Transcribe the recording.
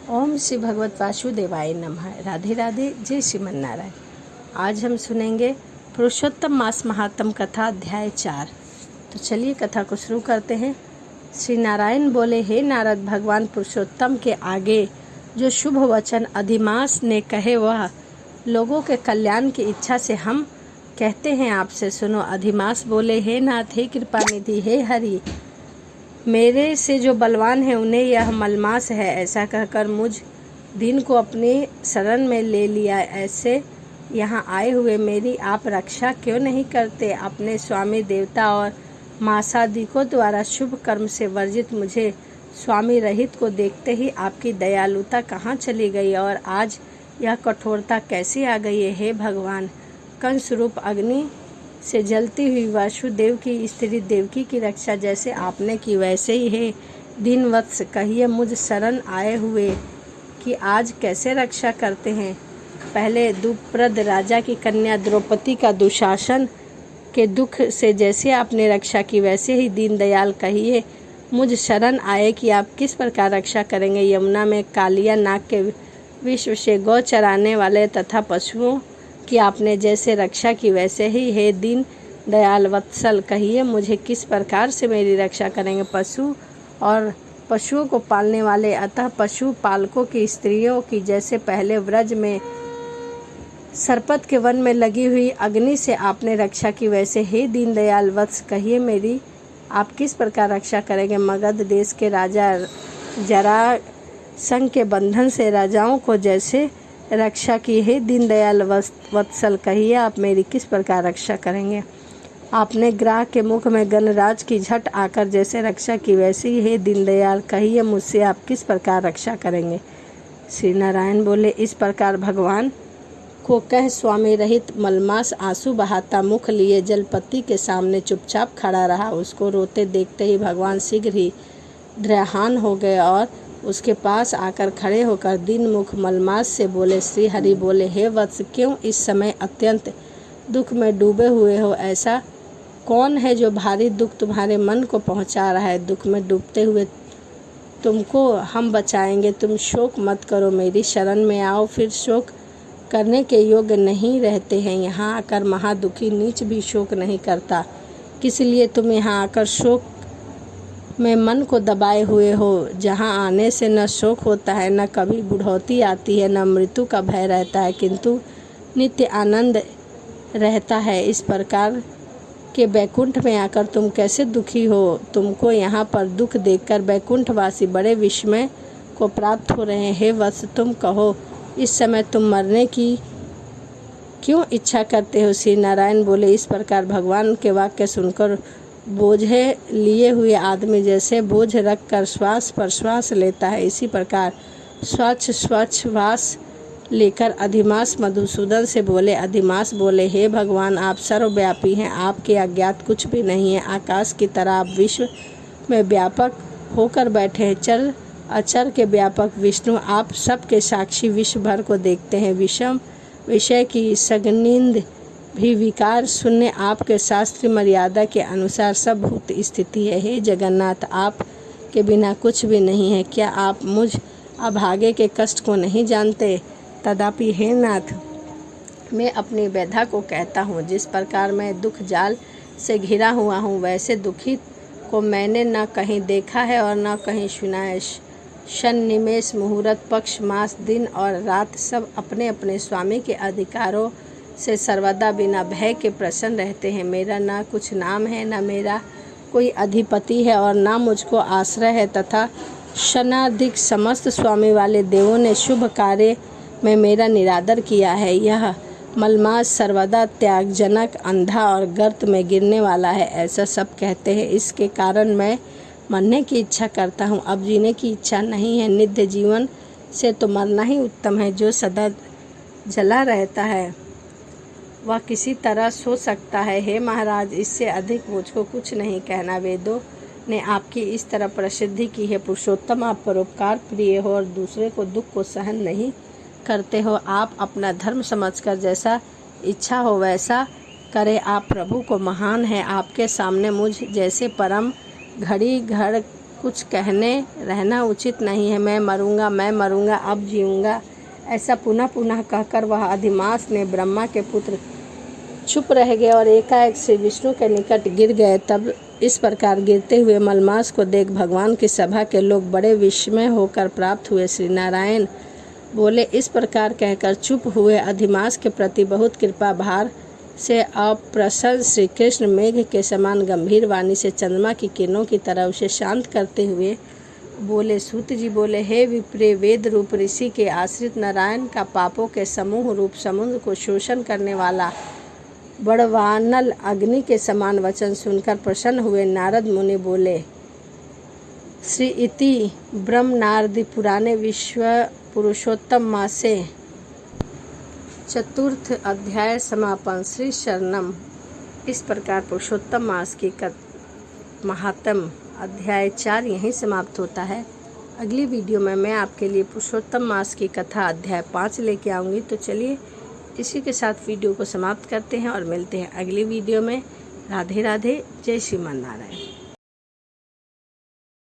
ओम श्री भगवत वासुदेवाय नमः। राधे राधे, जय श्रीमन नारायण। आज हम सुनेंगे पुरुषोत्तम मास महात्म कथा अध्याय 4। तो चलिए कथा को शुरू करते हैं। श्री नारायण बोले, हे नारद, भगवान पुरुषोत्तम के आगे जो शुभ वचन अधिमास ने कहे वह लोगों के कल्याण की इच्छा से हम कहते हैं आपसे सुनो। अधिमास बोले, हे नाथ, हे कृपा निधि, हे हरि, मेरे से जो बलवान है उन्हें यह मलमास है। ऐसा कहकर मुझ दीन को अपनी शरण में ले लिया। ऐसे यहाँ आए हुए मेरी आप रक्षा क्यों नहीं करते? अपने स्वामी देवता और मासादिकों द्वारा शुभ कर्म से वर्जित मुझे स्वामी रहित को देखते ही आपकी दयालुता कहाँ चली गई और आज यह कठोरता कैसी आ गई है? हे भगवान, कंस रूप अग्नि से जलती हुई वासुदेव की स्त्री देवकी की रक्षा जैसे आपने की वैसे ही है दीनवत्स कहिए मुझ शरण आए हुए कि आज कैसे रक्षा करते हैं। पहले दुप्रद राजा की कन्या द्रौपदी का दुशासन के दुख से जैसे आपने रक्षा की वैसे ही दीनदयाल कहिए मुझ शरण आए कि आप किस प्रकार रक्षा करेंगे। यमुना में कालिया नाग के विश्व से गौ चराने वाले तथा पशुओं कि आपने जैसे रक्षा की वैसे ही है दीन दयाल वत्सल कहिए मुझे किस प्रकार से मेरी रक्षा करेंगे। पशु और पशुओं को पालने वाले अतः पशु पालकों की स्त्रियों की जैसे पहले व्रज में सरपत के वन में लगी हुई अग्नि से आपने रक्षा की वैसे हे दीन दयाल वत्स कहिए मेरी आप किस प्रकार रक्षा करेंगे। मगध देश के राजा जरासंध के बंधन से राजाओं को जैसे रक्षा की है दीनदयाल वत्सल कहिए आप मेरी किस प्रकार रक्षा करेंगे। आपने ग्राह के मुख में गणराज की झट आकर जैसे रक्षा की वैसी ही है दीनदयाल कहिए मुझसे आप किस प्रकार रक्षा करेंगे। श्री नारायण बोले, इस प्रकार भगवान को कह स्वामी रहित मलमास आंसू बहाता मुख लिए जलपति के सामने चुपचाप खड़ा रहा। उसको रोते देखते ही भगवान शीघ्र ही द्रहान हो गए और उसके पास आकर खड़े होकर दीन मुख मलमास से बोले। श्री हरि बोले, हे वत्स, क्यों इस समय अत्यंत दुख में डूबे हुए हो? ऐसा कौन है जो भारी दुख तुम्हारे मन को पहुंचा रहा है? दुख में डूबते हुए तुमको हम बचाएंगे। तुम शोक मत करो, मेरी शरण में आओ, फिर शोक करने के योग्य नहीं रहते हैं। यहाँ आकर महादुखी नीच भी शोक नहीं करता, किस लिए तुम यहाँ आकर शोक में मन को दबाए हुए हो? जहाँ आने से न शोक होता है, न कभी बुढ़ौती आती है, न मृत्यु का भय रहता है, किंतु नित्य आनंद रहता है। इस प्रकार के बैकुंठ में आकर तुम कैसे दुखी हो? तुमको यहाँ पर दुख देखकर बैकुंठवासी बड़े विस्मय को प्राप्त हो रहे हैं। हे वत्स, तुम कहो, इस समय तुम मरने की क्यों इच्छा करते हो? श्री नारायण बोले, इस प्रकार भगवान के वाक्य सुनकर बोझे लिए हुए आदमी जैसे बोझ रख कर श्वास पर श्वास लेता है, इसी प्रकार स्वच्छ श्वास लेकर अधिमास मधुसूदन से बोले। अधिमास बोले, हे भगवान, आप सर्वव्यापी हैं, आपके अज्ञात कुछ भी नहीं है। आकाश की तरह आप विश्व में व्यापक होकर बैठे हैं। चर अचर के व्यापक विष्णु आप सबके साक्षी विश्व भर को देखते हैं। विषम विषय की सगनिंद भी विकार शून्य आपके शास्त्रीय मर्यादा के अनुसार सब भूत स्थिति है। हे जगन्नाथ, आप के बिना कुछ भी नहीं है। क्या आप मुझ अभागे के कष्ट को नहीं जानते? तथापि हे नाथ, मैं अपनी व्यथा को कहता हूँ। जिस प्रकार मैं दुख जाल से घिरा हुआ हूँ वैसे दुखी को मैंने न कहीं देखा है और न कहीं सुना है। शन निमेष मुहूर्त पक्ष मास दिन और रात सब अपने अपने स्वामी के अधिकारों से सर्वदा बिना भय के प्रसन्न रहते हैं। मेरा ना कुछ नाम है, न मेरा कोई अधिपति है और ना मुझको आश्रय है, तथा शनाधिक समस्त स्वामी वाले देवों ने शुभ कार्य में मेरा निरादर किया है। यह मलमास सर्वदा त्यागजनक, अंधा और गर्त में गिरने वाला है, ऐसा सब कहते हैं। इसके कारण मैं मरने की इच्छा करता हूँ, अब जीने की इच्छा नहीं है। नित्य जीवन से तो मरना ही उत्तम है। जो सदा जला रहता है वह किसी तरह सो सकता है। हे महाराज, इससे अधिक मुझको कुछ नहीं कहना। वेदों ने आपकी इस तरह प्रसिद्धि की है। पुरुषोत्तम, आप परोपकार प्रिय हो और दूसरे को दुख को सहन नहीं करते हो। आप अपना धर्म समझकर जैसा इच्छा हो वैसा करे। आप प्रभु को महान है। आपके सामने मुझ जैसे परम घड़ी घड़ कुछ कहने रहना उचित नहीं है। मैं मरूंगा, अब जीऊँगा, ऐसा पुनः पुनः कहकर वह अधिमास ने ब्रह्मा के पुत्र चुप रह गए और एकाएक श्री विष्णु के निकट गिर गए। तब इस प्रकार गिरते हुए मलमास को देख भगवान की सभा के लोग बड़े विस्मय होकर प्राप्त हुए। श्री नारायण बोले, इस प्रकार कहकर चुप हुए अधिमास के प्रति बहुत कृपा भार से अप्रसन्न श्री कृष्ण मेघ के समान गंभीर वाणी से चंद्रमा की किरणों की तरह उसे शांत करते हुए बोले। सूत जी बोले, हे विप्रे, वेद रूप ऋषि के आश्रित नारायण का पापों के समूह रूप समुद्र को शोषण करने वाला बड़वानल अग्नि के समान वचन सुनकर प्रसन्न हुए नारद मुनि बोले। श्री इति ब्रह्म नारदी पुराणे विश्व पुरुषोत्तम मासे चतुर्थ अध्याय समापन। श्री शरणम। इस प्रकार पुरुषोत्तम मास की महात्म अध्याय 4 यहीं समाप्त होता है। अगली वीडियो में मैं आपके लिए पुरुषोत्तम मास की कथा अध्याय 5 लेके आऊँगी। तो चलिए इसी के साथ वीडियो को समाप्त करते हैं और मिलते हैं अगली वीडियो में। राधे राधे, जय श्रीमान नारायण।